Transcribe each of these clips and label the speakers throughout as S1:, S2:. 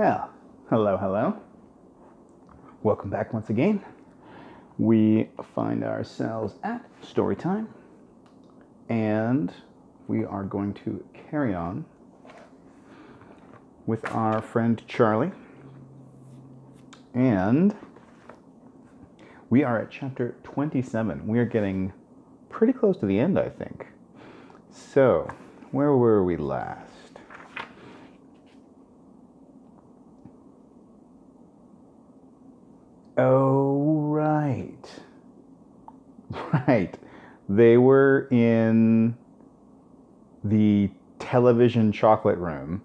S1: Well, hello, hello. Welcome back once again. We find ourselves at story time, and we are going to carry on with our friend Charlie. And we are at chapter 27. We are getting pretty close to the end, I think. So, where were we last? Oh, right. Right. They were in the television chocolate room,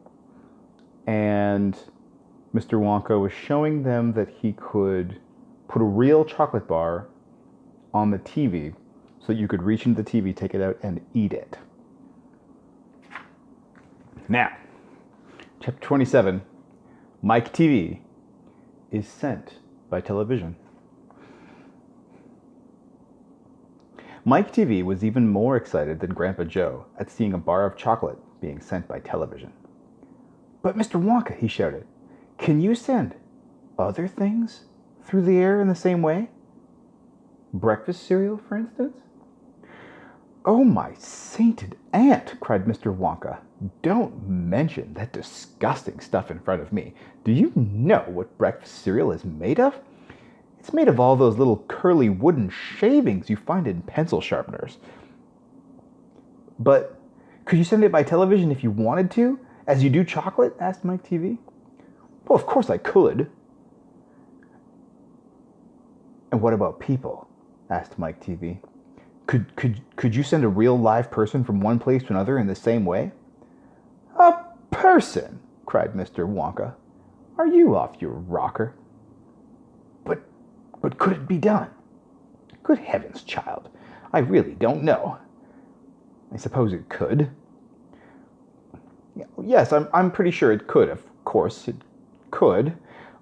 S1: and Mr. Wonka was showing them that he could put a real chocolate bar on the Teavee so that you could reach into the Teavee, take it out, and eat it. Now, chapter 27, Mike Teavee is sent by television. Mike Teavee was even more excited than Grandpa Joe at seeing a bar of chocolate being sent by television. "But Mr. Wonka," he shouted, "can you send other things through the air in the same way? Breakfast cereal, for instance?" "Oh, my sainted aunt," cried Mr. Wonka, "don't mention that disgusting stuff in front of me. Do you know what breakfast cereal is made of? It's made of all those little curly wooden shavings you find in pencil sharpeners." "But could you send it by television if you wanted to, as you do chocolate?" asked Mike Teavee. "Well, of course I could." "And what about people?" asked Mike Teavee. Could you send a real live person from one place to another in the same way?" "A person?" cried Mr. Wonka. "Are you off your rocker?" But could it be done? Good heavens, child, I really don't know. I suppose it could. Yes, I'm pretty sure it could, of course, it could.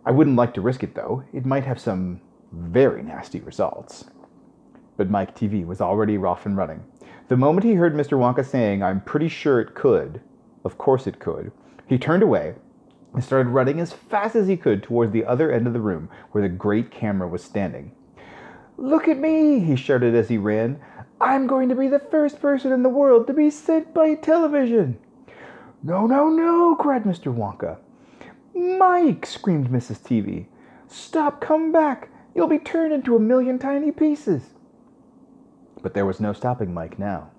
S1: I wouldn't like to risk it, though. It might have some very nasty results. But Mike Teavee was already off and running. The moment he heard Mr. Wonka saying, "I'm pretty sure it could, of course it could," he turned away and started running as fast as he could towards the other end of the room where the great camera was standing. "Look at me," he shouted as he ran. "I'm going to be the first person in the world to be sent by television." "No, no, no," cried Mr. Wonka. "Mike," screamed Mrs. Teavee. "Stop, come back. You'll be turned into a million tiny pieces." But there was no stopping Mike now.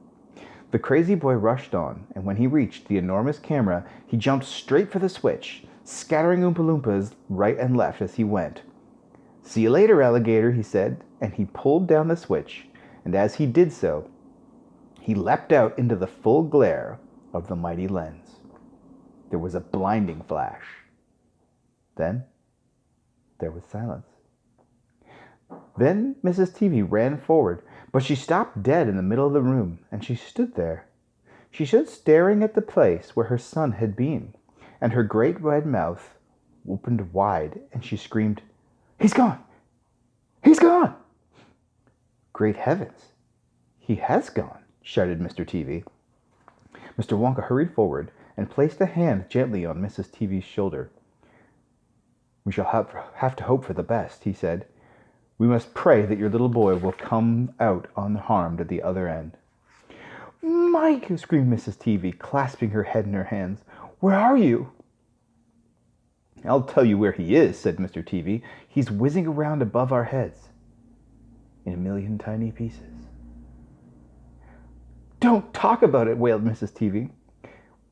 S1: The crazy boy rushed on, and when he reached the enormous camera, he jumped straight for the switch, scattering Oompa Loompas right and left as he went. "See you later, alligator," he said, and he pulled down the switch, and as he did so, he leapt out into the full glare of the mighty lens. There was a blinding flash. Then there was silence. Then Mrs. Teavee ran forward, but she stopped dead in the middle of the room, and she stood there. She stood staring at the place where her son had been, and her great red mouth opened wide, and she screamed, "He's gone! He's gone!" "Great heavens! He has gone!" shouted Mr. Teavee. Mr. Wonka hurried forward and placed a hand gently on Mrs. Teavee's shoulder. "We shall have to hope for the best," he said. "We must pray that your little boy will come out unharmed at the other end." "Mike!" screamed Mrs. Teavee, clasping her head in her hands. "Where are you?" "I'll tell you where he is," said Mr. Teavee. "He's whizzing around above our heads in a million tiny pieces." "Don't talk about it," wailed Mrs. Teavee.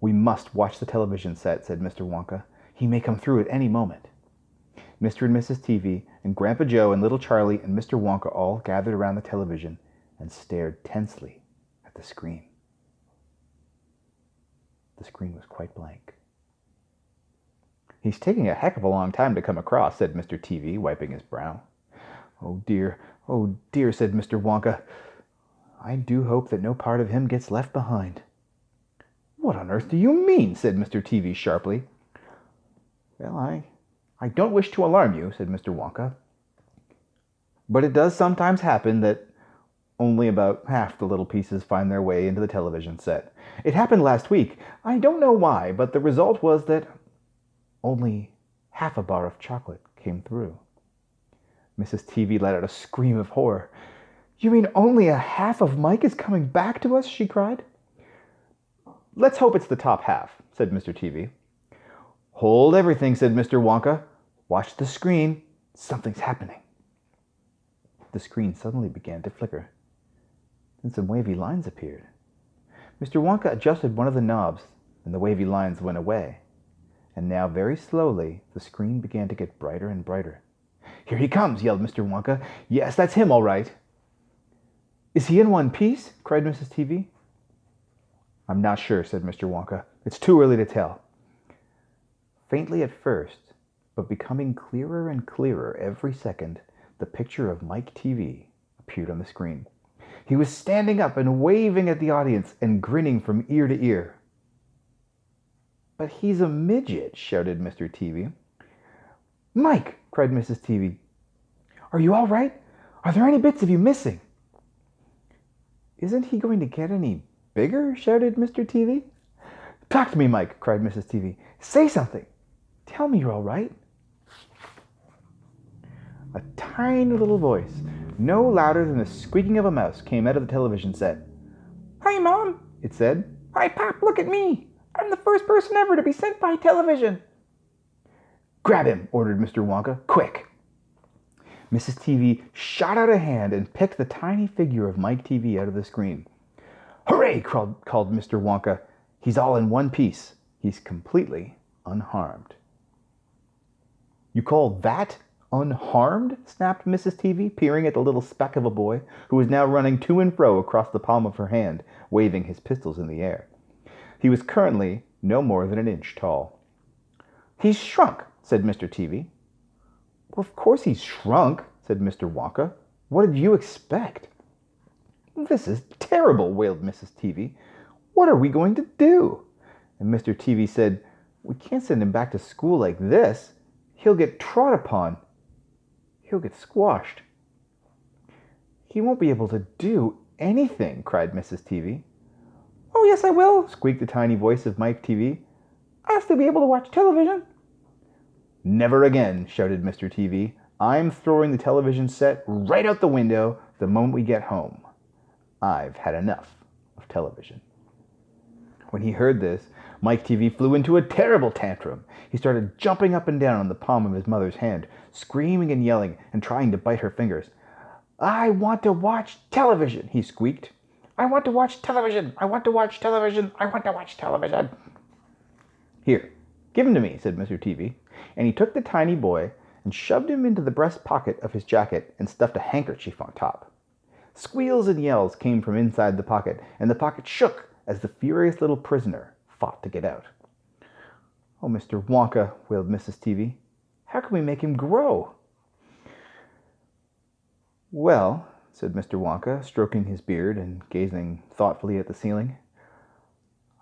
S1: "We must watch the television set," said Mr. Wonka. "He may come through at any moment." Mr. and Mrs. Teavee and Grandpa Joe and little Charlie and Mr. Wonka all gathered around the television and stared tensely at the screen. The screen was quite blank. "He's taking a heck of a long time to come across," said Mr. Teavee, wiping his brow. Oh dear, said Mr. Wonka. "I do hope that no part of him gets left behind." "What on earth do you mean?" said Mr. Teavee sharply. "Well, I don't wish to alarm you," said Mr. Wonka, "but it does sometimes happen that only about half the little pieces find their way into the television set. It happened last week. I don't know why, but the result was that only half a bar of chocolate came through. Mrs. Teavee let out a scream of horror. "You mean only a half of Mike is coming back to us?" she cried. "Let's hope it's the top half," said Mr. Teavee. "Hold everything," said Mr. Wonka. "Watch the screen. Something's happening." The screen suddenly began to flicker. Then some wavy lines appeared. Mr. Wonka adjusted one of the knobs, and the wavy lines went away. And now, very slowly, the screen began to get brighter and brighter. "Here he comes," yelled Mr. Wonka. "Yes, that's him, all right." "Is he in one piece?" cried Mrs. Teavee. "I'm not sure," said Mr. Wonka. "It's too early to tell." Faintly at first, but becoming clearer and clearer every second, the picture of Mike Teavee appeared on the screen. He was standing up and waving at the audience and grinning from ear to ear. "But he's a midget," shouted Mr. Teavee. "Mike!" cried Mrs. Teavee. "Are you all right? Are there any bits of you missing?" "Isn't he going to get any bigger?" shouted Mr. Teavee. "Talk to me, Mike!" cried Mrs. Teavee. "Say something! Tell me you're all right." A tiny little voice, no louder than the squeaking of a mouse, came out of the television set. "Hi, Mom," it said. "Hi, Pop, look at me. I'm the first person ever to be sent by television." "Grab him," ordered Mr. Wonka. "Quick!" Mrs. Teavee shot out a hand and picked the tiny figure of Mike Teavee out of the screen. "Hooray!" called Mr. Wonka. "He's all in one piece. He's completely unharmed." "You call that unharmed?" snapped Mrs. Teavee, peering at the little speck of a boy who was now running to and fro across the palm of her hand, waving his pistols in the air. He was currently no more than an inch tall. "He's shrunk," said Mr. Teavee. "Well, of course he's shrunk," said Mr. Wonka. "What did you expect?" "This is terrible," wailed Mrs. Teavee. "What are we going to do?" And Mr. Teavee said, "We can't send him back to school like this. He'll get trod upon. He'll get squashed." "He won't be able to do anything," cried Mrs. Teavee. "Oh, yes, I will," squeaked the tiny voice of Mike Teavee. "I'll still be able to watch television." "Never again," shouted Mr. Teavee. "I'm throwing the television set right out the window the moment we get home. I've had enough of television." When he heard this, Mike Teavee flew into a terrible tantrum. He started jumping up and down on the palm of his mother's hand, screaming and yelling and trying to bite her fingers. "I want to watch television," he squeaked. "I want to watch television. I want to watch television. I want to watch television." "Here, give him to me," said Mr. Teavee, and he took the tiny boy and shoved him into the breast pocket of his jacket and stuffed a handkerchief on top. Squeals and yells came from inside the pocket, and the pocket shook as the furious little prisoner fought to get out. "Oh, Mr. Wonka," wailed Mrs. Teavee, "how can we make him grow?" "Well," said Mr. Wonka, stroking his beard and gazing thoughtfully at the ceiling,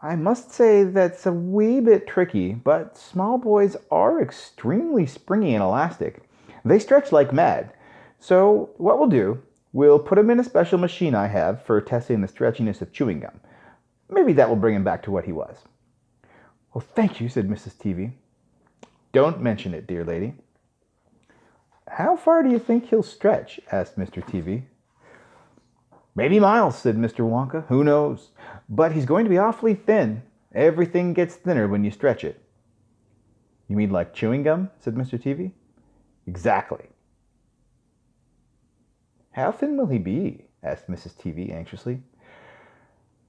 S1: "I must say that's a wee bit tricky, but small boys are extremely springy and elastic. They stretch like mad. So what we'll do, we'll put him in a special machine I have for testing the stretchiness of chewing gum. Maybe that will bring him back to what he was." "Well, thank you," said Mrs. Teavee. "Don't mention it, dear lady." "How far do you think he'll stretch?" asked Mr. Teavee. "Maybe miles," said Mr. Wonka. "Who knows? But he's going to be awfully thin. Everything gets thinner when you stretch it." "You mean like chewing gum?" said Mr. Teavee. "Exactly." "How thin will he be?" asked Mrs. Teavee anxiously.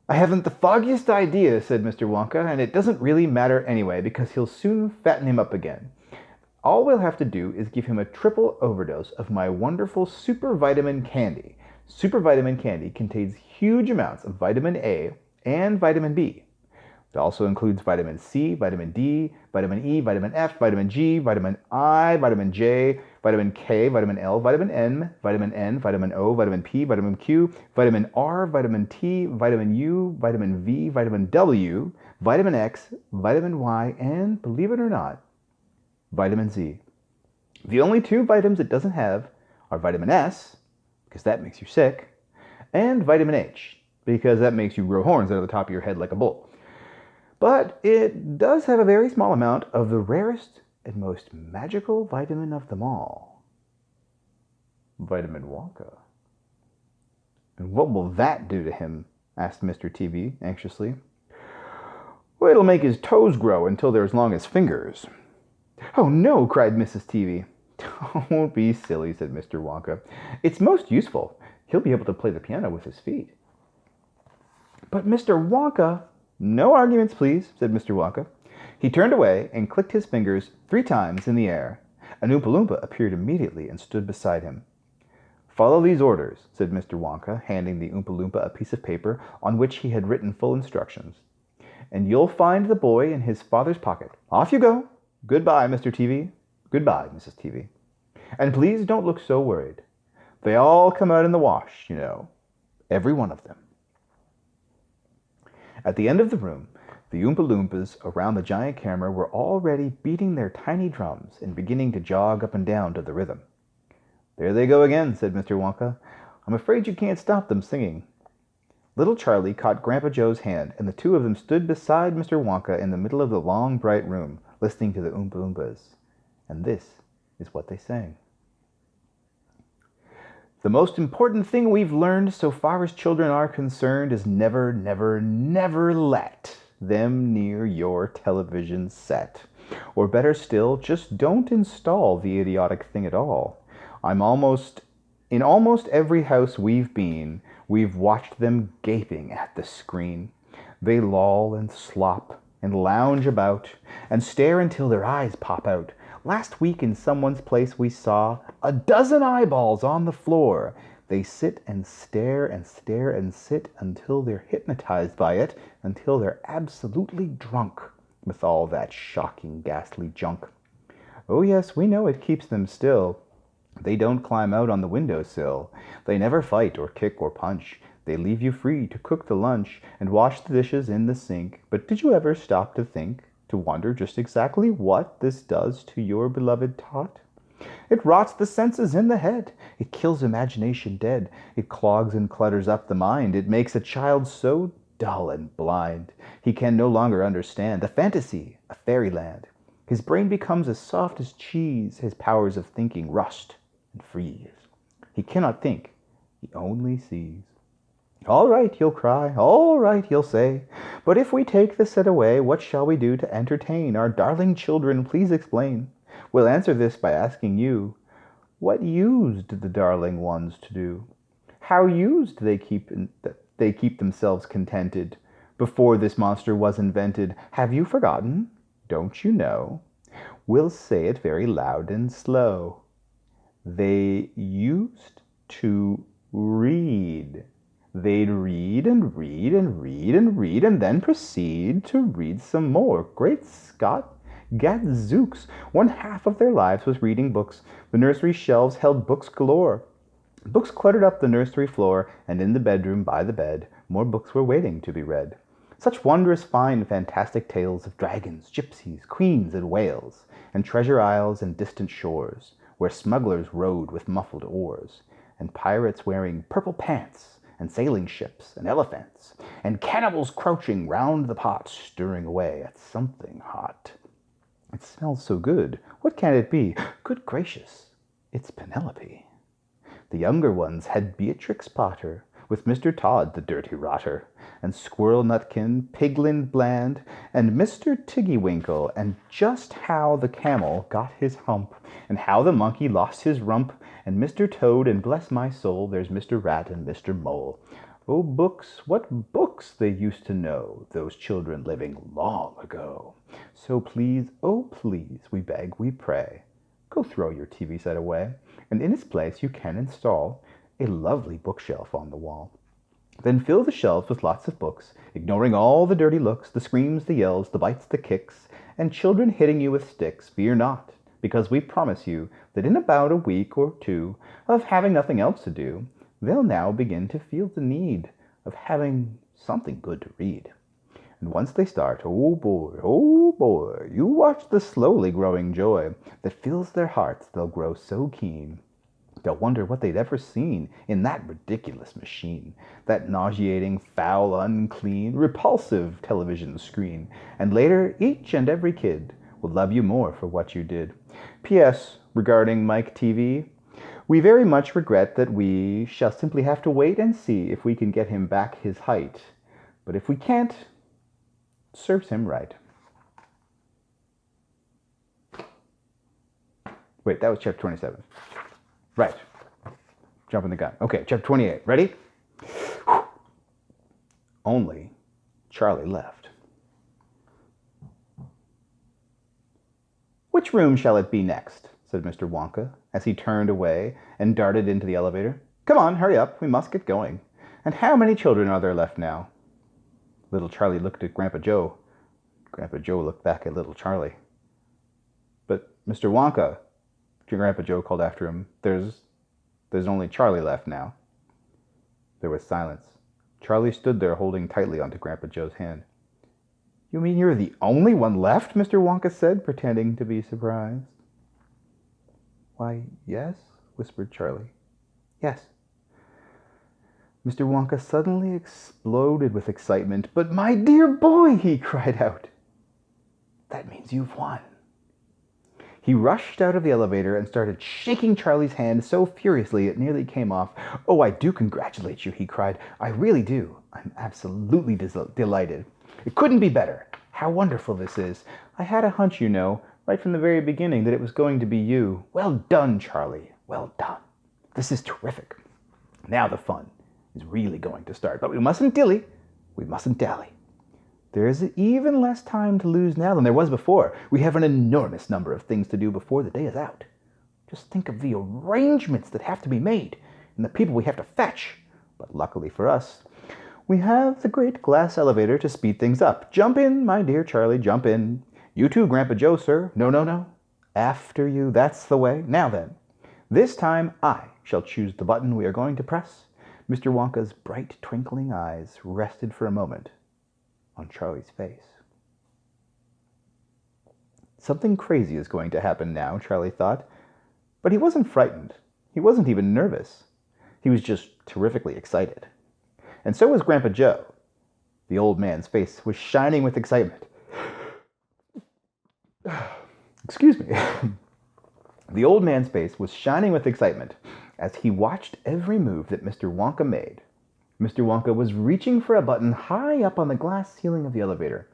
S1: "I haven't the foggiest idea," said Mr. Wonka, "and it doesn't really matter anyway, because he'll soon fatten him up again. All we'll have to do is give him a triple overdose of my wonderful super vitamin candy. Super vitamin candy contains huge amounts of vitamin A and vitamin B. It also includes vitamin C, vitamin D, vitamin E, vitamin F, vitamin G, vitamin I, vitamin J, vitamin K, vitamin L, vitamin M, vitamin N, vitamin O, vitamin P, vitamin Q, vitamin R, vitamin T, vitamin U, vitamin V, vitamin W, vitamin X, vitamin Y, and, believe it or not, vitamin Z. The only two vitamins it doesn't have are vitamin S, because that makes you sick, and vitamin H, because that makes you grow horns out of the top of your head like a bull. But it does have a very small amount of the rarest, and most magical vitamin of them all. Vitamin Wonka. And what will that do to him? Asked Mr. Teavee anxiously. Well, it'll make his toes grow until they're as long as fingers. Oh no, cried Mrs. Teavee. Don't be silly, said Mr. Wonka. It's most useful. He'll be able to play the piano with his feet. But Mr. Wonka... No arguments, please, said Mr. Wonka. He turned away and clicked his fingers 3 times in the air. An Oompa Loompa appeared immediately and stood beside him. Follow these orders, said Mr. Wonka, handing the Oompa Loompa a piece of paper on which he had written full instructions. And you'll find the boy in his father's pocket. Off you go. Goodbye, Mr. Teavee. Goodbye, Mrs. Teavee. And please don't look so worried. They all come out in the wash, you know. Every one of them. At the end of the room, the Oompa Loompas around the giant camera were already beating their tiny drums and beginning to jog up and down to the rhythm. There they go again, said Mr. Wonka. I'm afraid you can't stop them singing. Little Charlie caught Grandpa Joe's hand, and the two of them stood beside Mr. Wonka in the middle of the long, bright room, listening to the Oompa Loompas. And this is what they sang. The most important thing we've learned so far as children are concerned is never, never, never let them near your television set. Or better still, just don't install the idiotic thing at all. In almost every house we've been, we've watched them gaping at the screen. They loll and slop and lounge about and stare until their eyes pop out. Last week in someone's place we saw a dozen eyeballs on the floor. They sit and stare and stare and sit until they're hypnotized by it, until they're absolutely drunk with all that shocking, ghastly junk. Oh yes, we know it keeps them still. They don't climb out on the windowsill. They never fight or kick or punch. They leave you free to cook the lunch and wash the dishes in the sink. But did you ever stop to think, to wonder just exactly what this does to your beloved tot? It rots the senses in the head. It kills imagination dead. It clogs and clutters up the mind. It makes a child so dull and blind he can no longer understand a fantasy, a fairyland. His brain becomes as soft as cheese. His powers of thinking rust and freeze. He cannot think. He only sees. All right, you'll cry. All right, you'll say. But if we take the set away, what shall we do to entertain our darling children? Please explain. We'll answer this by asking you, what used the darling ones to do? How used they keep themselves contented? Before this monster was invented, have you forgotten? Don't you know? We'll say it very loud and slow. They used to read. They'd read and read and read and read and then proceed to read some more. Great Scott! Gadzooks! 1/2 of their lives was reading books. The nursery shelves held books galore. Books cluttered up the nursery floor, and in the bedroom by the bed, more books were waiting to be read. Such wondrous fine fantastic tales of dragons, gypsies, queens, and whales, and treasure isles and distant shores, where smugglers rowed with muffled oars, and pirates wearing purple pants, and sailing ships, and elephants, and cannibals crouching round the pot, stirring away at something hot. It smells so good. What can it be? Good gracious, it's Penelope. The younger ones had Beatrix Potter, with Mr. Todd, the dirty rotter, and Squirrel Nutkin, Piglin Bland, and Mr. Tiggywinkle, and just how the camel got his hump, and how the monkey lost his rump, and Mr. Toad, and bless my soul, there's Mr. Rat and Mr. Mole. Oh, books, what books they used to know, those children living long ago. So please, oh please, we beg, we pray, go throw your TV set away, and in its place you can install a lovely bookshelf on the wall. Then fill the shelves with lots of books, ignoring all the dirty looks, the screams, the yells, the bites, the kicks, and children hitting you with sticks. Fear not, because we promise you that in about a week or two of having nothing else to do, they'll now begin to feel the need of having something good to read. And once they start, oh boy, you watch the slowly growing joy that fills their hearts. They'll grow so keen. They'll wonder what they'd ever seen in that ridiculous machine, that nauseating, foul, unclean, repulsive television screen. And later, each and every kid will love you more for what you did. P.S. Regarding Mike Teavee, we very much regret that we shall simply have to wait and see if we can get him back his height. But if we can't, serves him right. Wait, that was chapter 27. Right. Jumping the gun. Okay, chapter 28. Ready? Whew. Only Charlie left. Which room shall it be next? Said Mr. Wonka, as he turned away and darted into the elevator. Come on, hurry up. We must get going. And how many children are there left now? Little Charlie looked at Grandpa Joe. Grandpa Joe looked back at little Charlie. But Mr. Wonka, Grandpa Joe called after him, there's only Charlie left now. There was silence. Charlie stood there holding tightly onto Grandpa Joe's hand. You mean you're the only one left? Mr. Wonka said, pretending to be surprised. Why, yes, whispered Charlie. Yes. Mr. Wonka suddenly exploded with excitement. But my dear boy, he cried out. That means you've won. He rushed out of the elevator and started shaking Charlie's hand so furiously it nearly came off. Oh, I do congratulate you, he cried. I really do. I'm absolutely delighted. It couldn't be better. How wonderful this is. I had a hunch, you know, right from the very beginning that it was going to be you. Well done, Charlie. Well done. This is terrific. Now the fun is really going to start. But we mustn't dilly. We mustn't dally. There is even less time to lose now than there was before. We have an enormous number of things to do before the day is out. Just think of the arrangements that have to be made and the people we have to fetch. But luckily for us, we have the great glass elevator to speed things up. Jump in, my dear Charlie, jump in. You too, Grandpa Joe, sir. No. After you, that's the way. Now then, this time I shall choose the button we are going to press. Mr. Wonka's bright, twinkling eyes rested for a moment on Charlie's face. Something crazy is going to happen now, Charlie thought. But he wasn't frightened. He wasn't even nervous. He was just terrifically excited. And so was Grandpa Joe. The old man's face was shining with excitement. Excuse me. The old man's face was shining with excitement as he watched every move that Mr. Wonka made. Mr. Wonka was reaching for a button high up on the glass ceiling of the elevator.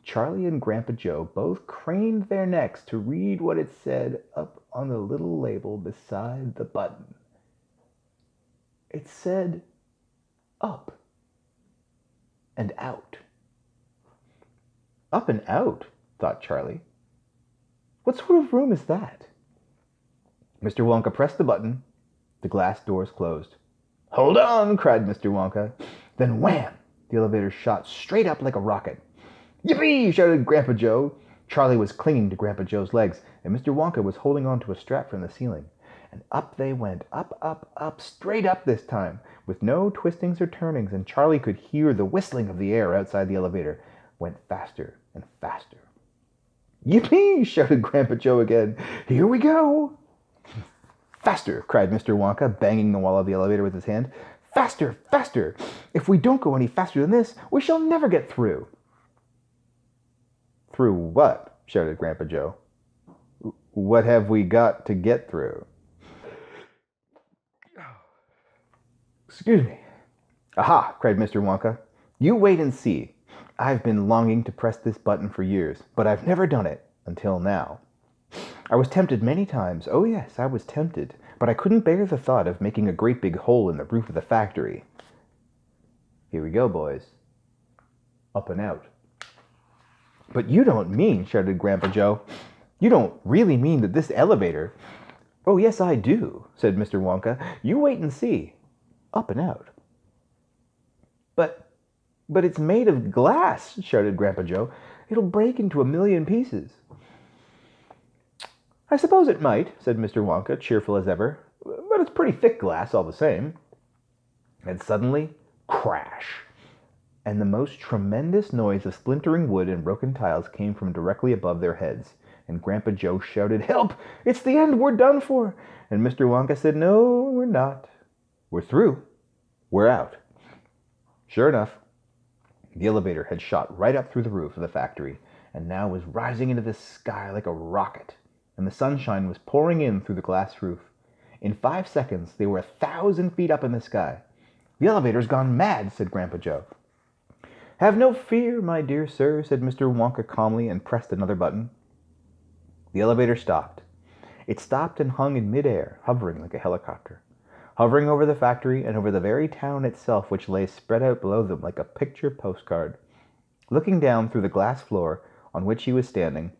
S1: Charlie and Grandpa Joe both craned their necks to read what it said up on the little label beside the button. It said, up and out. Up and out, thought Charlie. What sort of room is that? Mr. Wonka pressed the button. The glass doors closed. Hold on, cried Mr. Wonka. Then wham! The elevator shot straight up like a rocket. Yippee! Shouted Grandpa Joe. Charlie was clinging to Grandpa Joe's legs, and Mr. Wonka was holding on to a strap from the ceiling. And up they went, up, straight up this time, with no twistings or turnings, and Charlie could hear the whistling of the air outside the elevator. Went faster and faster. Yippee! Shouted Grandpa Joe again. Here we go! Faster, cried Mr. Wonka, banging the wall of the elevator with his hand. Faster, faster! If we don't go any faster than this, we shall never get through. Through what? Shouted Grandpa Joe. What have we got to get through? Excuse me. Aha, cried Mr. Wonka. You wait and see. I've been longing to press this button for years, but I've never done it until now. I was tempted many times. Oh yes, I was tempted, but I couldn't bear the thought of making a great big hole in the roof of the factory. Here we go, boys. Up and out. But you don't mean, shouted Grandpa Joe. You don't really mean that this elevator... Oh yes, I do, said Mr. Wonka. You wait and see. Up and out. But it's made of glass, shouted Grandpa Joe. It'll break into a million pieces. I suppose it might, said Mr. Wonka, cheerful as ever. But it's pretty thick glass all the same. And suddenly, crash! And the most tremendous noise of splintering wood and broken tiles came from directly above their heads. And Grandpa Joe shouted, Help! It's the end! We're done for! And Mr. Wonka said, No, we're not. We're through. We're out. Sure enough, the elevator had shot right up through the roof of the factory, and now was rising into the sky like a rocket, and the sunshine was pouring in through the glass roof. In 5 seconds, they were 1,000 feet up in the sky. "The elevator's gone mad," said Grandpa Joe. "Have no fear, my dear sir," said Mr. Wonka calmly, and pressed another button. The elevator stopped. It stopped and hung in midair, hovering like a helicopter, hovering over the factory and over the very town itself, which lay spread out below them like a picture postcard. Looking down through the glass floor on which he was standing,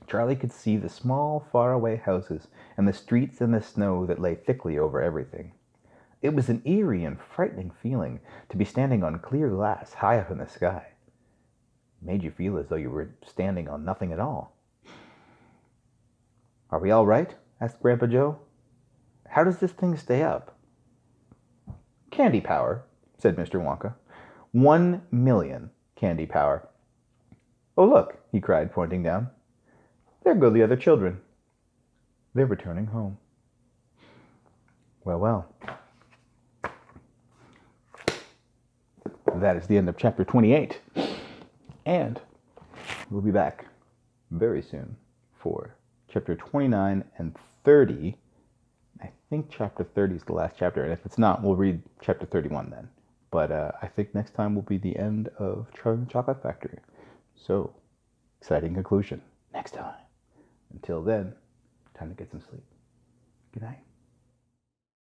S1: Charlie could see the small, faraway houses and the streets and the snow that lay thickly over everything. It was an eerie and frightening feeling to be standing on clear glass high up in the sky. It made you feel as though you were standing on nothing at all. "Are we all right?" asked Grandpa Joe. "How does this thing stay up?" "Candy power," said Mr. Wonka. 1,000,000 candy power. "Oh, look," he cried, pointing down. "There go the other children. They're returning home." Well, well. That is the end of chapter 28. And we'll be back very soon for chapter 29 and 30. I think chapter 30 is the last chapter, and if it's not, we'll read chapter 31 then. But I think next time will be the end of Charlie and the Chocolate Factory. So, exciting conclusion next time. Until then, time to get some sleep. Good night.